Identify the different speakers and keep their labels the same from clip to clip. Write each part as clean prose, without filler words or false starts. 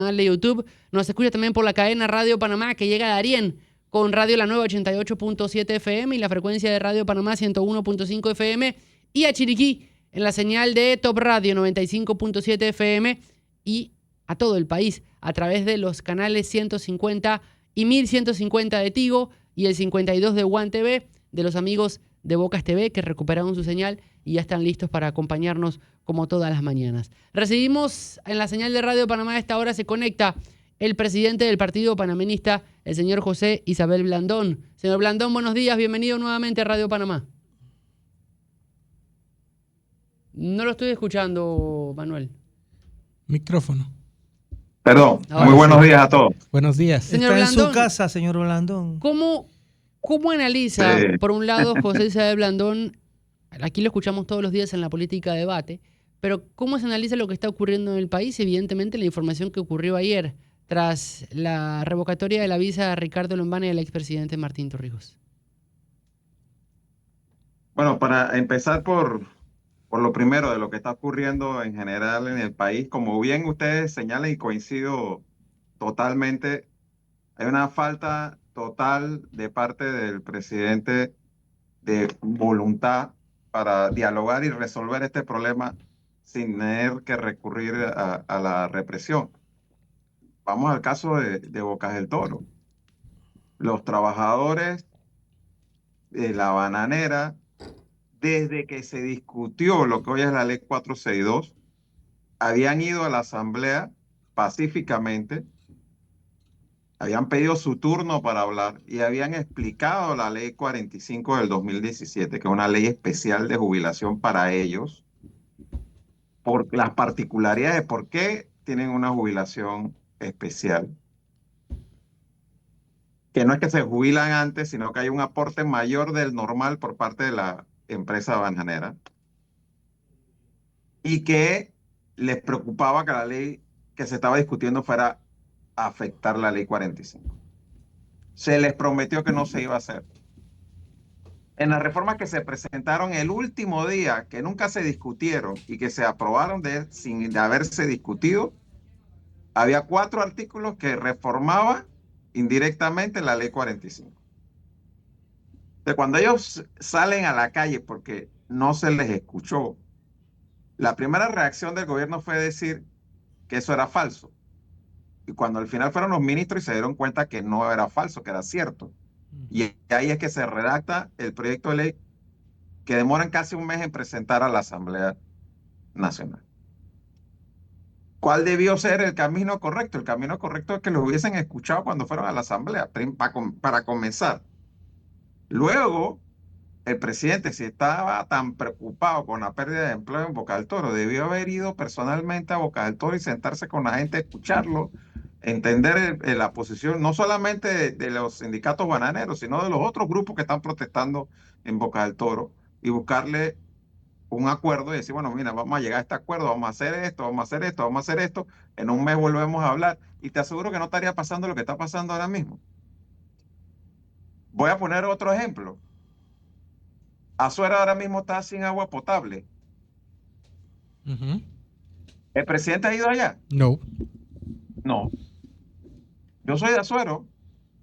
Speaker 1: canal de YouTube. Nos escucha también por la cadena Radio Panamá, que llega a Darién con Radio La Nueva 88.7 FM y la frecuencia de Radio Panamá 101.5 FM, y a Chiriquí en la señal de Top Radio 95.7 FM, y a todo el país a través de los canales 150 y 1150 de Tigo y el 52 de One TV, de los amigos de Bocas TV, que recuperaron su señal y ya están listos para acompañarnos como todas las mañanas. Recibimos en la señal de Radio Panamá. A esta hora se conecta el presidente del Partido Panameñista, el señor José Isabel Blandón. Señor Blandón, buenos días, bienvenido nuevamente a Radio Panamá. No lo estoy escuchando, Manuel.
Speaker 2: Micrófono.
Speaker 3: Perdón, muy buenos días a todos.
Speaker 2: Buenos días.
Speaker 1: Señor
Speaker 4: Está
Speaker 1: Blandón,
Speaker 4: en su casa, señor Blandón.
Speaker 1: ¿Cómo analiza,
Speaker 3: Sí.
Speaker 1: por un lado, José Isabel Blandón? Aquí lo escuchamos todos los días en la política de debate, pero ¿cómo se analiza lo que está ocurriendo en el país? Evidentemente, la información que ocurrió ayer tras la revocatoria de la visa a Ricardo Lombana y al expresidente Martín Torrijos.
Speaker 3: Bueno, para empezar por lo primero de lo que está ocurriendo en general en el país, como bien ustedes señalan y coincido totalmente, hay una falta total de parte del presidente de voluntad para dialogar y resolver este problema sin tener que recurrir a la represión. Vamos al caso de Bocas del Toro. Los trabajadores de la bananera, desde que se discutió lo que hoy es la ley 462, habían ido a la asamblea pacíficamente, habían pedido su turno para hablar y habían explicado la ley 45 del 2017, que es una ley especial de jubilación para ellos, por las particularidades de por qué tienen una jubilación especial. Que no es que se jubilan antes, sino que hay un aporte mayor del normal por parte de la empresa bananera, y que les preocupaba que la ley que se estaba discutiendo fuera a afectar la ley 45. Se les prometió que no se iba a hacer. En las reformas que se presentaron el último día, que nunca se discutieron y que se aprobaron sin haberse discutido, había 4 artículos que reformaban indirectamente la ley 45. Entonces, cuando ellos salen a la calle porque no se les escuchó, la primera reacción del gobierno fue decir que eso era falso. Y cuando al final fueron los ministros y se dieron cuenta que no era falso, que era cierto. Y ahí es que se redacta el proyecto de ley, que demoran casi un mes en presentar a la Asamblea Nacional. ¿Cuál debió ser el camino correcto? El camino correcto es que los hubiesen escuchado cuando fueron a la Asamblea, para comenzar. Luego, el presidente, si estaba tan preocupado con la pérdida de empleo en Boca del Toro, debió haber ido personalmente a Boca del Toro y sentarse con la gente, escucharlo, entender la posición, no solamente de los sindicatos bananeros, sino de los otros grupos que están protestando en Boca del Toro, y buscarle un acuerdo y decir, bueno, mira, vamos a llegar a este acuerdo, vamos a hacer esto, vamos a hacer esto, vamos a hacer esto, en un mes volvemos a hablar, y te aseguro que no estaría pasando lo que está pasando ahora mismo. Voy a poner otro ejemplo. Azuero ahora mismo está sin agua potable. ¿El presidente ha ido allá?
Speaker 2: No.
Speaker 3: No. Yo soy de Azuero,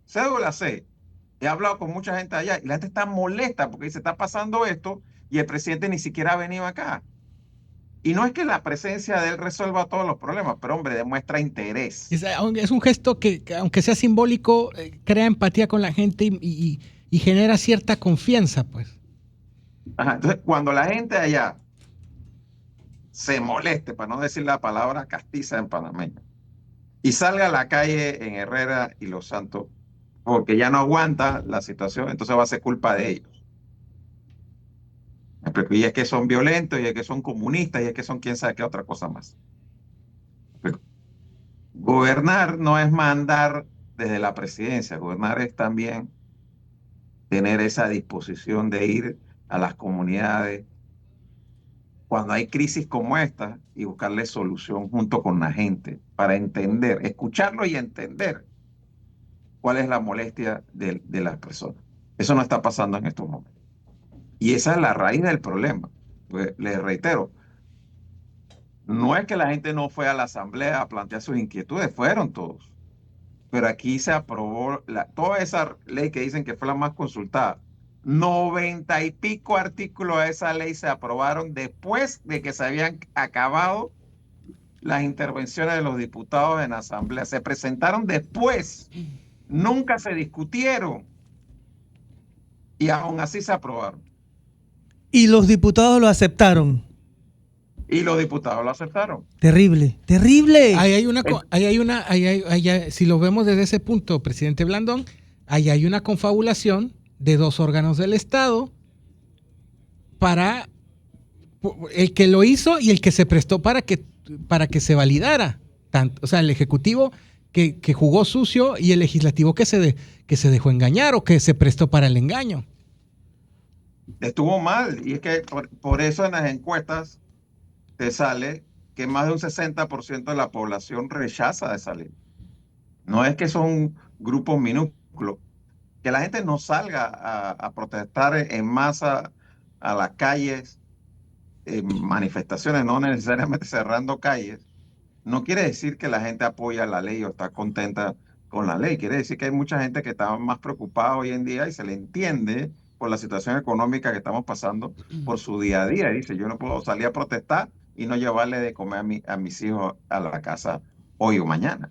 Speaker 3: cédula C. He hablado con mucha gente allá y la gente está molesta porque dice, está pasando esto y el presidente ni siquiera ha venido acá. Y no es que la presencia de él resuelva todos los problemas, pero hombre, demuestra interés.
Speaker 2: Es un gesto que aunque sea simbólico, crea empatía con la gente y genera cierta confianza, pues.
Speaker 3: Ajá, entonces, cuando la gente allá se moleste, para no decir la palabra castiza en panameño, y salga a la calle en Herrera y Los Santos, porque ya no aguanta la situación, entonces va a ser culpa de ellos. Y es que son violentos, y es que son comunistas, y es que son quién sabe qué otra cosa más. Gobernar no es mandar desde la presidencia, gobernar es también tener esa disposición de ir a las comunidades cuando hay crisis como esta y buscarle solución junto con la gente para entender, escucharlo y entender cuál es la molestia de las personas. Eso no está pasando en estos momentos. Y esa es la raíz del problema. Pues, les reitero, No es que la gente no fue a la asamblea a plantear sus inquietudes, fueron todos. Pero aquí se aprobó toda esa ley que dicen que fue la más consultada. 90 y pico artículos de esa ley se aprobaron después de que se habían acabado las intervenciones de los diputados en la asamblea. Se presentaron después, nunca se discutieron y aún así se aprobaron.
Speaker 4: Y los diputados lo aceptaron.
Speaker 3: Y los diputados lo aceptaron.
Speaker 4: Terrible, terrible.
Speaker 2: Si lo vemos desde ese punto, presidente Blandón, ahí hay una confabulación de dos órganos del Estado para el que lo hizo y el que se prestó para que se validara. Tanto, o sea, el Ejecutivo que jugó sucio y el Legislativo que se dejó engañar o que se prestó para el engaño.
Speaker 3: Estuvo mal. Y es que por eso en las encuestas te sale que más de un 60% de la población rechaza esa ley. No es que son grupos minúsculos. Que la gente no salga a protestar en masa a las calles, en manifestaciones, no necesariamente cerrando calles, no quiere decir que la gente apoya la ley o está contenta con la ley. Quiere decir que hay mucha gente que está más preocupada hoy en día y se le entiende por la situación económica que estamos pasando por su día a día. Dice, yo no puedo salir a protestar y no llevarle de comer a mis hijos a la casa hoy o mañana.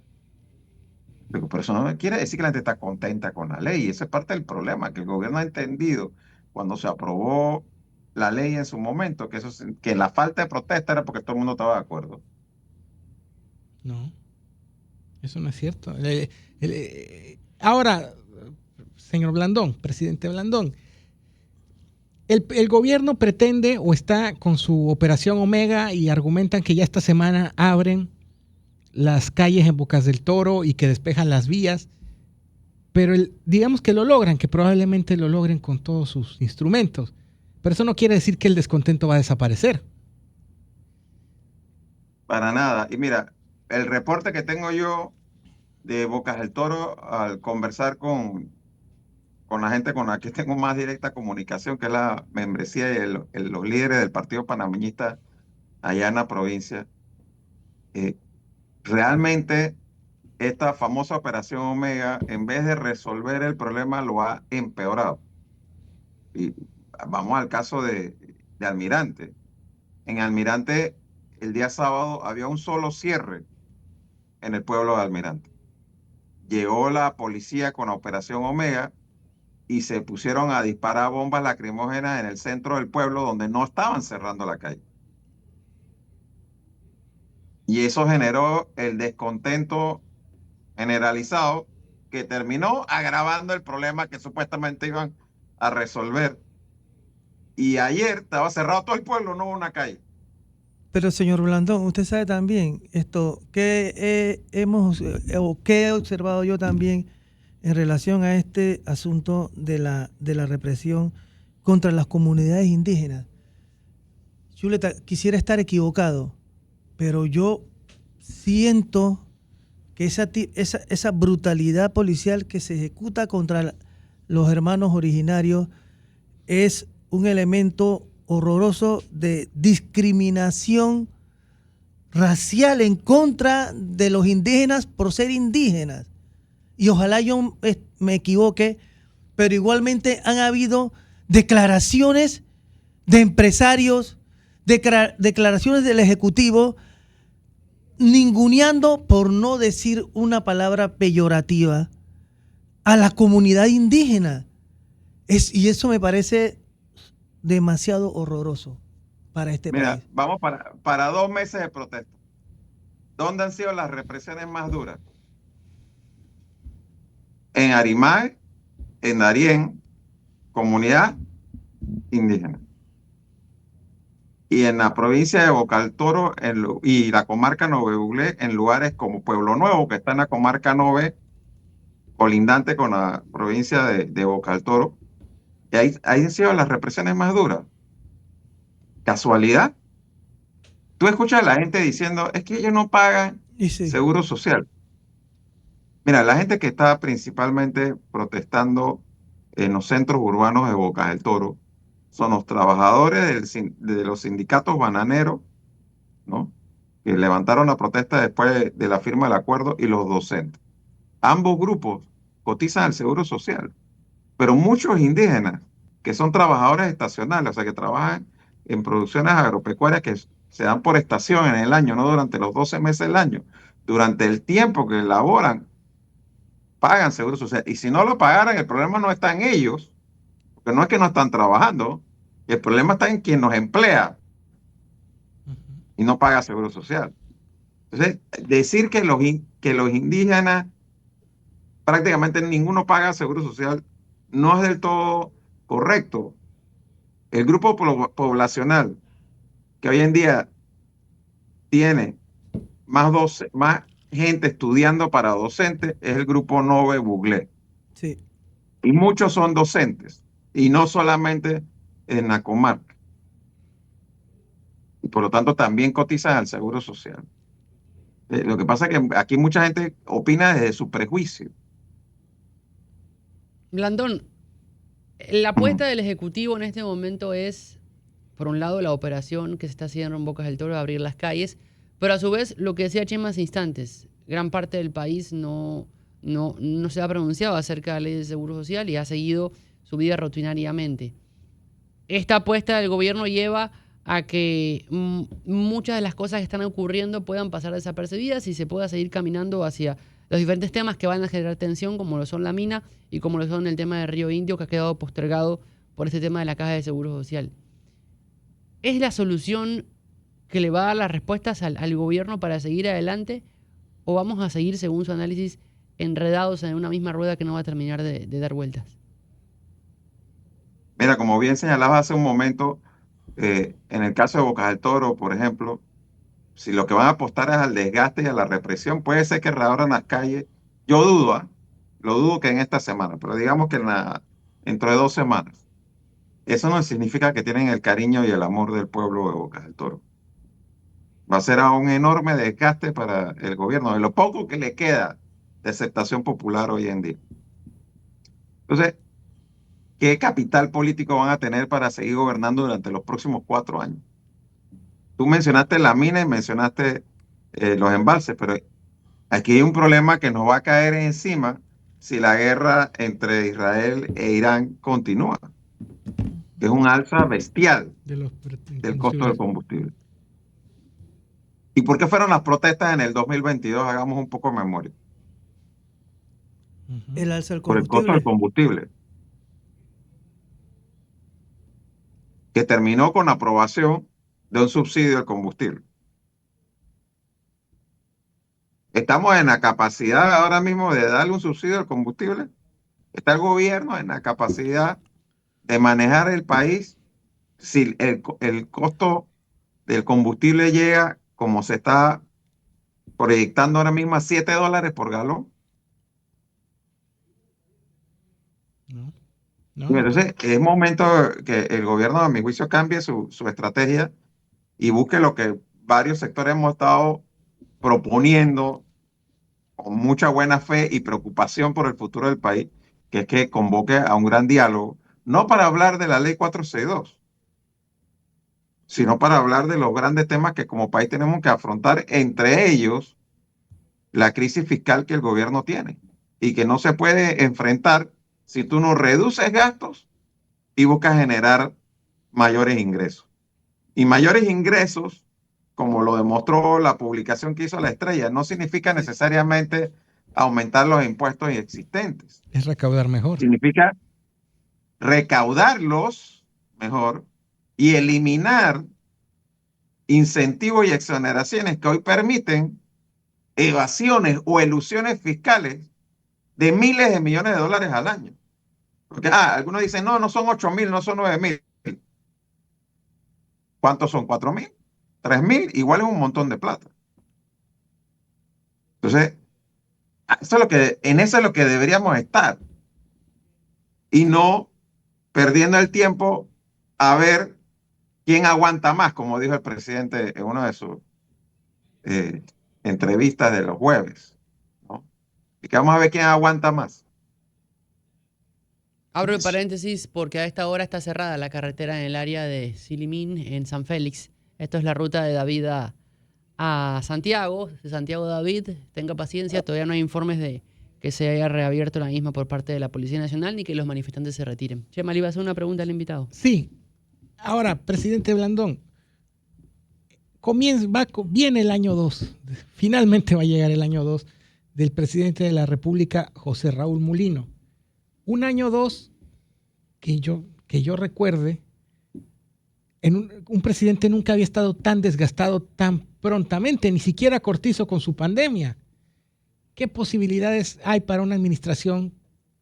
Speaker 3: Pero eso no quiere decir que la gente está contenta con la ley. Y eso es parte del problema, que el gobierno ha entendido cuando se aprobó la ley en su momento, que la falta de protesta era porque todo el mundo estaba de acuerdo.
Speaker 2: No, eso no es cierto. Ahora, señor Blandón, presidente Blandón, el gobierno pretende o está con su operación Omega y argumentan que ya esta semana abren las calles en Bocas del Toro y que despejan las vías, pero digamos que lo logran, que probablemente lo logren con todos sus instrumentos, pero eso no quiere decir que el descontento va a desaparecer.
Speaker 3: Para nada. Y mira, el reporte que tengo yo de Bocas del Toro al conversar con la gente con la que tengo más directa comunicación, que es la membresía y los líderes del Partido Panameñista allá en la provincia, realmente esta famosa operación Omega, en vez de resolver el problema, lo ha empeorado. Y vamos al caso de Almirante. En Almirante, el día sábado, había un solo cierre en el pueblo de Almirante. Llegó la policía con la operación Omega y se pusieron a disparar bombas lacrimógenas en el centro del pueblo donde no estaban cerrando la calle. Y eso generó el descontento generalizado que terminó agravando el problema que supuestamente iban a resolver. Y ayer estaba cerrado todo el pueblo, no hubo una calle.
Speaker 4: Pero señor Blandón, usted sabe también esto que que he observado yo también en relación a este asunto de la represión contra las comunidades indígenas. Chuleta, quisiera estar equivocado, pero yo siento que esa brutalidad policial que se ejecuta contra los hermanos originarios es un elemento horroroso de discriminación racial en contra de los indígenas por ser indígenas. Y ojalá yo me equivoque, pero igualmente han habido declaraciones de empresarios, declaraciones del Ejecutivo, ninguneando, por no decir una palabra peyorativa, a la comunidad indígena. Y eso me parece demasiado horroroso para este país.
Speaker 3: Mira, vamos para 2 meses de protesta. ¿Dónde han sido las represiones más duras? En Arimay, en Darién, comunidad indígena. Y en la provincia de Boca del Toro y la comarca Nove Buglé, en lugares como Pueblo Nuevo, que está en la comarca Nove, colindante con la provincia de Boca del Toro. Y ahí han sido las represiones más duras. ¿Casualidad? Tú escuchas a la gente diciendo, es que ellos no pagan seguro social. Mira, la gente que está principalmente protestando en los centros urbanos de Boca del Toro son los trabajadores de los sindicatos bananeros, ¿no? que levantaron la protesta después de la firma del acuerdo, y los docentes. Ambos grupos cotizan al Seguro Social, pero muchos indígenas que son trabajadores estacionales, o sea, que trabajan en producciones agropecuarias que se dan por estación en el año, no durante los 12 meses del año, durante el tiempo que laboran, pagan Seguro Social. Y si no lo pagaran, el problema no está en ellos, porque no es que no están trabajando, el problema está en quien nos emplea y no paga Seguro Social. Entonces, decir que que los indígenas prácticamente ninguno paga Seguro Social no es del todo correcto. El grupo poblacional que hoy en día tiene más gente estudiando para docentes es el grupo Nove Buglé.
Speaker 4: Sí.
Speaker 3: Y muchos son docentes, y no solamente en la comarca. Y por lo tanto también cotizan al Seguro Social. Lo que pasa es que aquí mucha gente opina desde su prejuicio.
Speaker 1: Blandón, la apuesta del Ejecutivo en este momento es, por un lado, la operación que se está haciendo en Bocas del Toro de abrir las calles, pero a su vez, lo que decía Chema hace instantes, gran parte del país no se ha pronunciado acerca de la ley de seguro social y ha seguido su vida rutinariamente. Esta apuesta del gobierno lleva a que muchas de las cosas que están ocurriendo puedan pasar desapercibidas y se pueda seguir caminando hacia los diferentes temas que van a generar tensión, como lo son la mina y como lo son el tema de Río Indio, que ha quedado postergado por este tema de la Caja de Seguro Social. ¿Es la solución que le va a dar las respuestas al gobierno para seguir adelante? ¿O vamos a seguir, según su análisis, enredados en una misma rueda que no va a terminar de dar vueltas?
Speaker 3: Mira, como bien señalabas hace un momento, en el caso de Bocas del Toro, por ejemplo, si lo que van a apostar es al desgaste y a la represión, puede ser que reabran las calles. Yo dudo, lo dudo que en esta semana, pero digamos que dentro de 2 semanas. Eso no significa que tienen el cariño y el amor del pueblo de Bocas del Toro. Va a ser un enorme desgaste para el gobierno, de lo poco que le queda de aceptación popular hoy en día. Entonces, ¿qué capital político van a tener para seguir gobernando durante los próximos 4 años? Tú mencionaste la mina y mencionaste los embalses, pero aquí hay un problema que nos va a caer encima si la guerra entre Israel e Irán continúa, que es un alza bestial del costo del combustible. ¿Y por qué fueron las protestas en el 2022? Hagamos un poco de memoria.
Speaker 4: El alza del
Speaker 3: Por el costo del
Speaker 4: combustible.
Speaker 3: combustible, que terminó con la aprobación de un subsidio al combustible. ¿Estamos en la capacidad ahora mismo de darle un subsidio al combustible? ¿Está el gobierno en la capacidad de manejar el país si el costo del combustible llega, como se está proyectando ahora mismo, a $7 por galón?
Speaker 2: No.
Speaker 3: Entonces, es momento que el gobierno, a mi juicio, cambie su estrategia y busque lo que varios sectores hemos estado proponiendo con mucha buena fe y preocupación por el futuro del país, que es que convoque a un gran diálogo, no para hablar de la ley 462, sino para hablar de los grandes temas que como país tenemos que afrontar, entre ellos la crisis fiscal que el gobierno tiene y que no se puede enfrentar si tú no reduces gastos y buscas generar mayores ingresos. Y mayores ingresos, como lo demostró la publicación que hizo La Estrella, no significa necesariamente aumentar los impuestos existentes.
Speaker 2: Es recaudar mejor.
Speaker 3: Significa recaudarlos mejor y eliminar incentivos y exoneraciones que hoy permiten evasiones o elusiones fiscales de miles de millones de dólares al año. Porque algunos dicen, no, no son 8,000, no son 9,000. ¿Cuántos son? 4,000, 3,000, igual es un montón de plata. Entonces, en eso es lo que deberíamos estar. Y no perdiendo el tiempo a ver quién aguanta más, como dijo el presidente en una de sus entrevistas de los jueves, ¿no? Y que vamos a ver quién aguanta más.
Speaker 1: Abro el paréntesis porque a esta hora está cerrada la carretera en el área de Silimín, en San Félix. Esto es la ruta de David a Santiago, Santiago David, tenga paciencia, todavía no hay informes de que se haya reabierto la misma por parte de la Policía Nacional ni que los manifestantes se retiren. Chema, le iba a hacer una pregunta al invitado.
Speaker 2: Sí. Ahora, presidente Blandón, viene el año 2, finalmente va a llegar el año 2 del presidente de la República, José Raúl Mulino. Un año 2 que yo recuerde, un presidente nunca había estado tan desgastado tan prontamente, ni siquiera Cortizo con su pandemia. ¿Qué posibilidades hay para una administración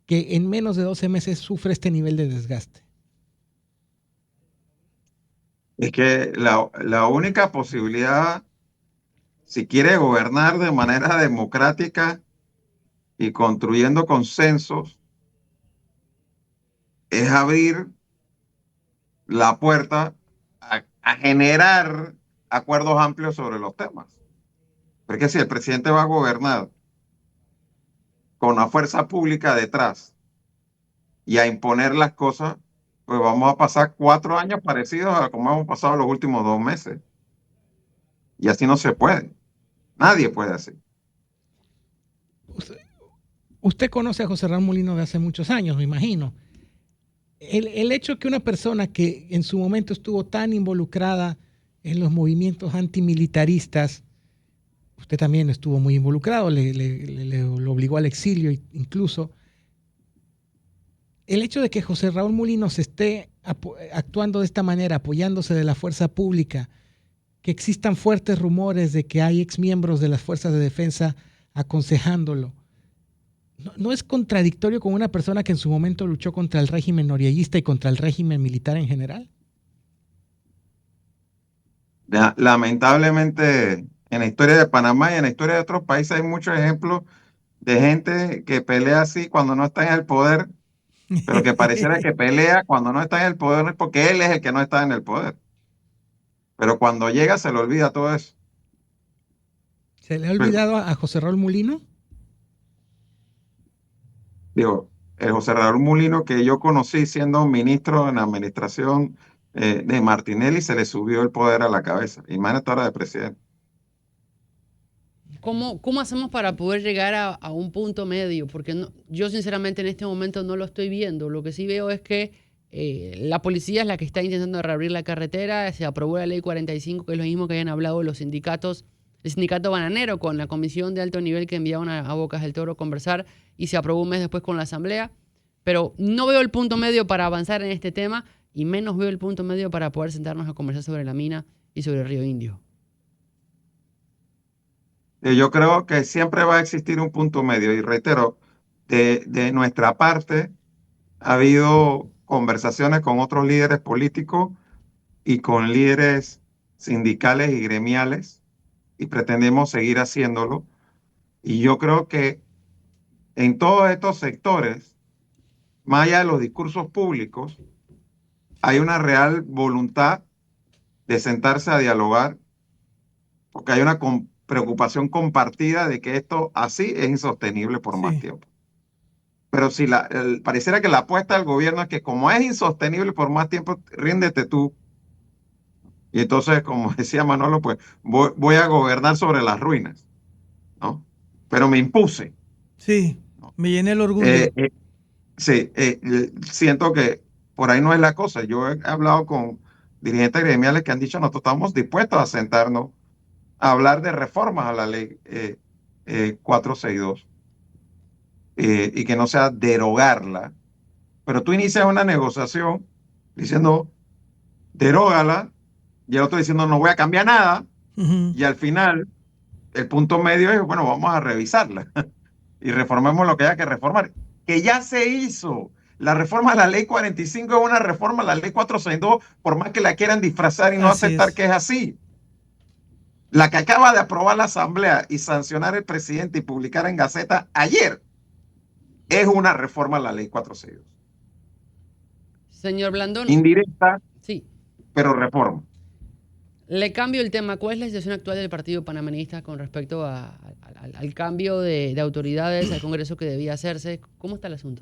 Speaker 2: que en menos de 12 meses sufre este nivel de desgaste?
Speaker 3: Es que la única posibilidad, si quiere gobernar de manera democrática y construyendo consensos, es abrir la puerta a generar acuerdos amplios sobre los temas. Porque si el presidente va a gobernar con una fuerza pública detrás y a imponer las cosas, pues vamos a pasar 4 años parecidos a como hemos pasado los últimos 2 meses. Y así no se puede. Nadie puede así.
Speaker 2: Usted conoce a José Raúl Mulino de hace muchos años, me imagino. El hecho que una persona que en su momento estuvo tan involucrada en los movimientos antimilitaristas, usted también estuvo muy involucrado, lo obligó al exilio incluso. El hecho de que José Raúl Mulino se esté actuando de esta manera, apoyándose de la fuerza pública, que existan fuertes rumores de que hay exmiembros de las fuerzas de defensa aconsejándolo, ¿no es contradictorio con una persona que en su momento luchó contra el régimen noriegista y contra el régimen militar en general?
Speaker 3: Lamentablemente, en la historia de Panamá y en la historia de otros países hay muchos ejemplos de gente que pelea así cuando no está en el poder, pero que pareciera que pelea cuando no está en el poder, no es porque él es el que no está en el poder. Pero cuando llega se le olvida todo eso.
Speaker 2: ¿Se le ha olvidado a José Raúl Mulino?
Speaker 3: Digo, el José Raúl Mulino que yo conocí siendo ministro en la administración de Martinelli, se le subió el poder a la cabeza. Imagínate ahora de presidente.
Speaker 1: ¿Cómo hacemos para poder llegar a un punto medio? Porque yo sinceramente en este momento no lo estoy viendo. Lo que sí veo es que la policía es la que está intentando reabrir la carretera. Se aprobó la ley 45, que es lo mismo que habían hablado los sindicatos. El sindicato bananero con la comisión de alto nivel que enviaron a Bocas del Toro a conversar y se aprobó un mes después con la asamblea. Pero no veo el punto medio para avanzar en este tema y menos veo el punto medio para poder sentarnos a conversar sobre la mina y sobre el río Indio.
Speaker 3: Yo creo que siempre va a existir un punto medio y reitero, de nuestra parte ha habido conversaciones con otros líderes políticos y con líderes sindicales y gremiales y pretendemos seguir haciéndolo. Y yo creo que en todos estos sectores, más allá de los discursos públicos, hay una real voluntad de sentarse a dialogar porque hay una preocupación compartida de que esto así es insostenible por más tiempo. Pero si pareciera que la apuesta del gobierno es que como es insostenible por más tiempo, ríndete tú. Y entonces, como decía Manolo, pues voy a gobernar sobre las ruinas, ¿no? Pero me impuse.
Speaker 4: Sí, me llené el orgullo.
Speaker 3: Sí, siento que por ahí no es la cosa. Yo he hablado con dirigentes gremiales que han dicho, nosotros estamos dispuestos a sentarnos a hablar de reformas a la ley 462 y que no sea derogarla. Pero tú inicias una negociación diciendo, derógala, y el otro diciendo, no voy a cambiar nada, y al final el punto medio es, bueno, vamos a revisarla y reformemos lo que haya que reformar, que ya se hizo. La reforma a la ley 45 es una reforma a la ley 462, por más que la quieran disfrazar y no aceptar que es así. La que acaba de aprobar la Asamblea y sancionar el presidente y publicar en Gaceta ayer es una reforma a la ley 462.
Speaker 1: Señor Blandón.
Speaker 3: Indirecta,
Speaker 1: sí,
Speaker 3: pero reforma.
Speaker 1: Le cambio el tema. ¿Cuál es la situación actual del Partido Panameñista con respecto al cambio de autoridades, al Congreso que debía hacerse? ¿Cómo está el asunto?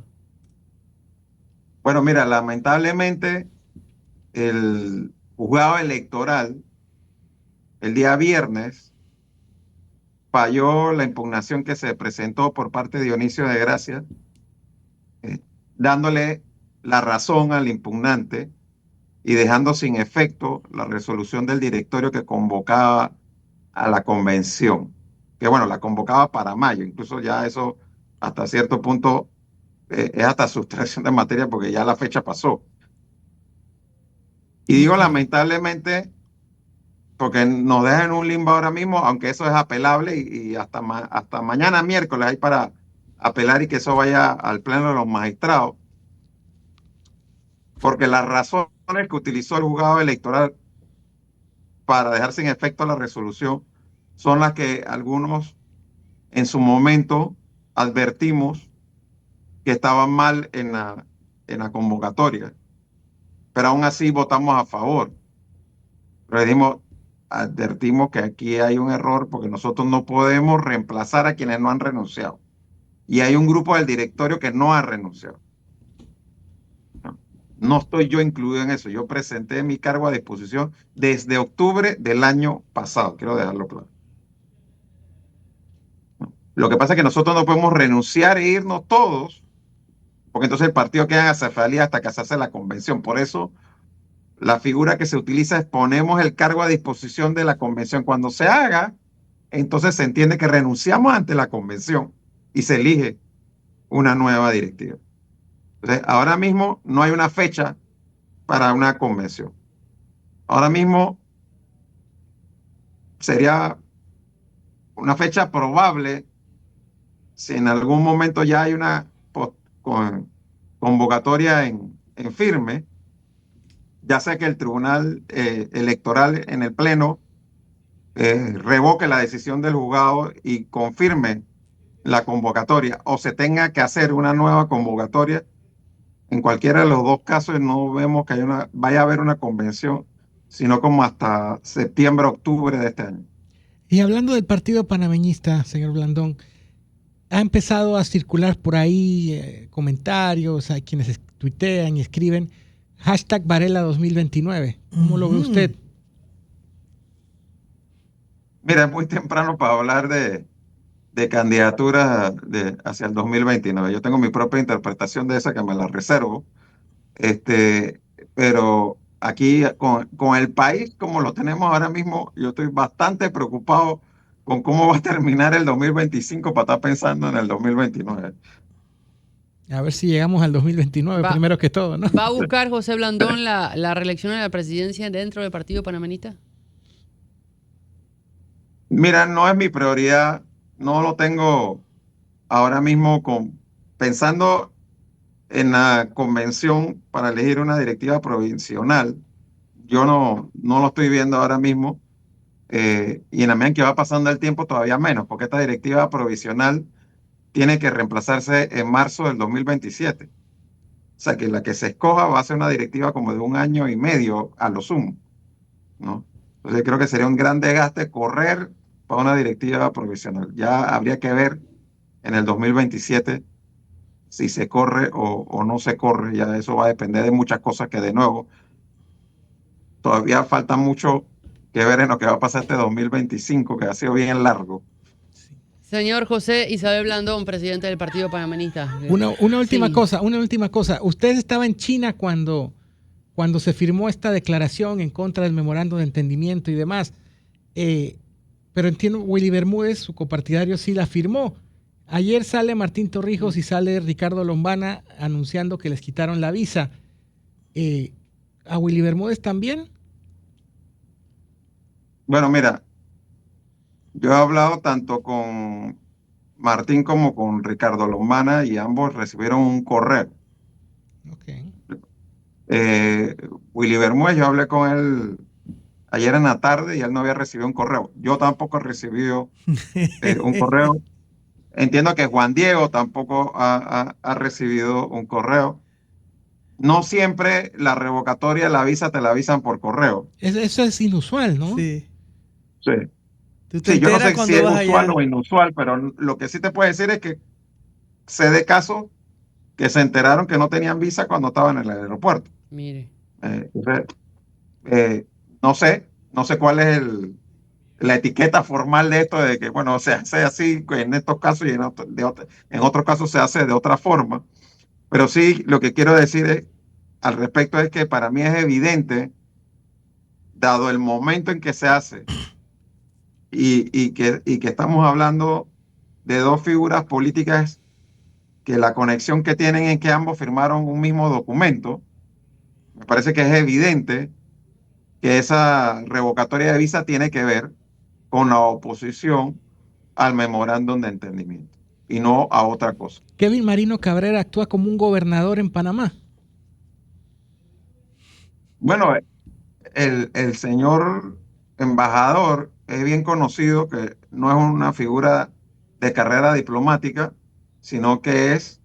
Speaker 3: Bueno, mira, lamentablemente el juzgado electoral el día viernes falló la impugnación que se presentó por parte de Dionisio de Gracia, dándole la razón al impugnante y dejando sin efecto la resolución del directorio que convocaba a la convención, que bueno, la convocaba para mayo, incluso ya eso hasta cierto punto es hasta sustracción de materia porque ya la fecha pasó. Y digo lamentablemente porque nos dejan en un limbo ahora mismo, aunque eso es apelable y hasta mañana miércoles hay para apelar y que eso vaya al pleno de los magistrados, porque las razones que utilizó el juzgado electoral para dejar sin efecto la resolución son las que algunos en su momento advertimos que estaban mal en la convocatoria, pero aún así votamos a favor. Pero advertimos que aquí hay un error porque nosotros no podemos reemplazar a quienes no han renunciado. Y hay un grupo del directorio que no ha renunciado. No estoy yo incluido en eso. Yo presenté mi cargo a disposición desde octubre del año pasado. Quiero dejarlo claro. Lo que pasa es que nosotros no podemos renunciar e irnos todos, porque entonces el partido queda en acefalía hasta que se hace la convención. Por eso la figura que se utiliza es ponemos el cargo a disposición de la convención. Cuando se haga, entonces se entiende que renunciamos ante la convención y se elige una nueva directiva. Entonces, ahora mismo no hay una fecha para una convención. Ahora mismo sería una fecha probable si en algún momento ya hay una convocatoria en firme, ya sea que el Tribunal Electoral en el Pleno revoque la decisión del juzgado y confirme la convocatoria o se tenga que hacer una nueva convocatoria. En cualquiera de los dos casos no vemos que vaya a haber una convención, sino como hasta septiembre, octubre de este año.
Speaker 2: Y hablando del partido panameñista, señor Blandón, ha empezado a circular por ahí comentarios, hay quienes tuitean y escriben #Varela 2029. ¿Cómo lo ve usted?
Speaker 3: Mira, es muy temprano para hablar de candidaturas hacia el 2029. Yo tengo mi propia interpretación de esa que me la reservo. Pero aquí con el país como lo tenemos ahora mismo, yo estoy bastante preocupado con cómo va a terminar el 2025 para estar pensando en el 2029.
Speaker 2: A ver si llegamos al 2029 primero que todo, ¿no?
Speaker 1: ¿Va a buscar José Blandón la reelección a la presidencia dentro del partido panameñista?
Speaker 3: Mira, no es mi prioridad, no lo tengo ahora mismo pensando en la convención para elegir una directiva provincial. Yo no lo estoy viendo ahora mismo. Y en la medida en que va pasando el tiempo todavía menos, porque esta directiva provisional tiene que reemplazarse en marzo del 2027. O sea que la que se escoja va a ser una directiva como de 1 año y medio a lo sumo, ¿no? Entonces creo que sería un gran desgaste correr para una directiva provisional. Ya habría que ver en el 2027 si se corre o no se corre. Ya eso va a depender de muchas cosas que de nuevo todavía falta mucho que ver en lo que va a pasar este 2025, que ha sido bien largo.
Speaker 1: Señor José Isabel Blandón, presidente del partido panameñista.
Speaker 2: Una última cosa. Usted estaba en China cuando se firmó esta declaración en contra del memorando de entendimiento y demás. Pero entiendo, Willy Bermúdez, su copartidario, sí la firmó. Ayer sale Martín Torrijos y sale Ricardo Lombana anunciando que les quitaron la visa. ¿A Willy Bermúdez también?
Speaker 3: Bueno, mira, yo he hablado tanto con Martín como con Ricardo Lombana y ambos recibieron un correo.
Speaker 2: Okay.
Speaker 3: Willy Bermúdez, yo hablé con él ayer en la tarde y él no había recibido un correo. Yo tampoco he recibido un correo. Entiendo que Juan Diego tampoco ha recibido un correo. No siempre la revocatoria, la visa, te la avisan por correo.
Speaker 2: Eso es inusual, ¿no?
Speaker 4: Sí.
Speaker 3: Sí. Sí, yo no sé si es usual o inusual, pero lo que sí te puedo decir es que sé de casos que se enteraron que no tenían visa cuando estaban en el aeropuerto.
Speaker 1: Mire.
Speaker 3: No sé cuál es la etiqueta formal de esto de que, bueno, se hace así en estos casos y en otros casos se hace de otra forma. Pero sí, lo que quiero decir al respecto es que para mí es evidente, dado el momento en que se hace y que estamos hablando de dos figuras políticas que la conexión que tienen es que ambos firmaron un mismo documento, me parece que es evidente que esa revocatoria de visa tiene que ver con la oposición al memorándum de entendimiento y no a otra cosa.
Speaker 2: Kevin Marino Cabrera actúa como un gobernador en Panamá.
Speaker 3: Bueno, el señor embajador es bien conocido que no es una figura de carrera diplomática, sino que es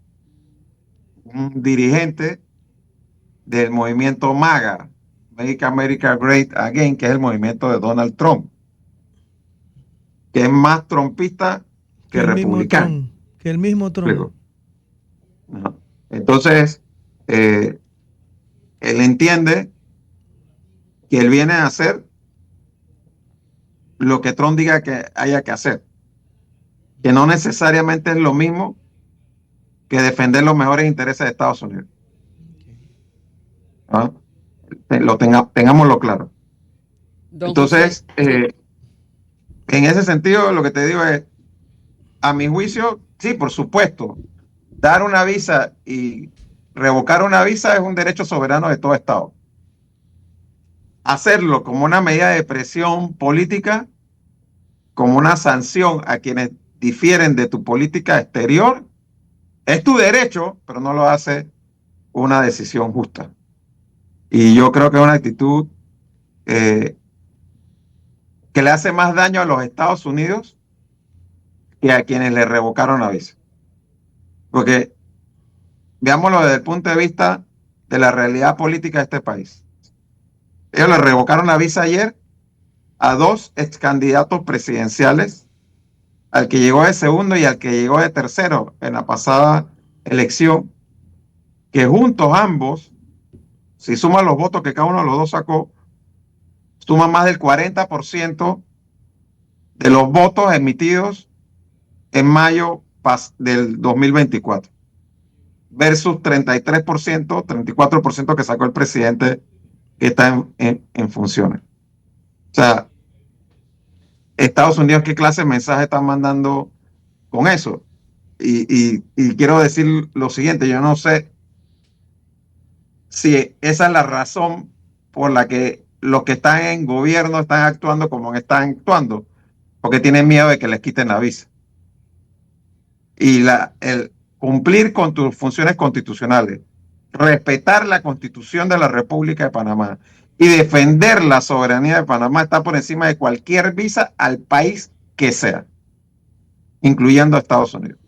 Speaker 3: un dirigente del movimiento MAGA, Make America Great Again, que es el movimiento de Donald Trump, que es más trumpista que republicano.
Speaker 4: Que el mismo Trump.
Speaker 3: Ajá. Entonces, él entiende que él viene a hacer lo que Trump diga que haya que hacer, que no necesariamente es lo mismo que defender los mejores intereses de Estados Unidos. ¿Ah? Tengámoslo claro.
Speaker 1: Don
Speaker 3: Entonces,
Speaker 1: José,
Speaker 3: en ese sentido, lo que te digo es, a mi juicio, sí, por supuesto, dar una visa y revocar una visa es un derecho soberano de todo Estado. Hacerlo como una medida de presión política, como una sanción a quienes difieren de tu política exterior, es tu derecho, pero no lo hace una decisión justa. Y yo creo que es una actitud que le hace más daño a los Estados Unidos que a quienes le revocaron la visa. Porque veámoslo desde el punto de vista de la realidad política de este país. Ellos le revocaron la visa ayer a dos ex candidatos presidenciales, al que llegó de segundo y al que llegó de tercero en la pasada elección, que juntos ambos, si suman los votos que cada uno de los dos sacó, suman más del 40% de los votos emitidos en mayo del 2024, versus 33%, 34% que sacó el presidente que está en funciones. O sea, Estados Unidos, ¿qué clase de mensaje están mandando con eso? Y quiero decir lo siguiente, yo no sé si esa es la razón por la que los que están en gobierno están actuando como están actuando, porque tienen miedo de que les quiten la visa. Y el cumplir con tus funciones constitucionales, respetar la Constitución de la República de Panamá y defender la soberanía de Panamá está por encima de cualquier visa al país que sea, incluyendo a Estados Unidos.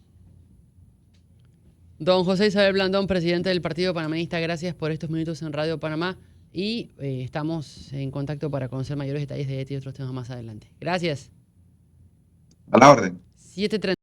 Speaker 1: don José Isabel Blandón, presidente del Partido Panameñista, gracias por estos minutos en Radio Panamá y estamos en contacto para conocer mayores detalles de este y otros temas más adelante. Gracias.
Speaker 3: A la orden.
Speaker 1: 7:30.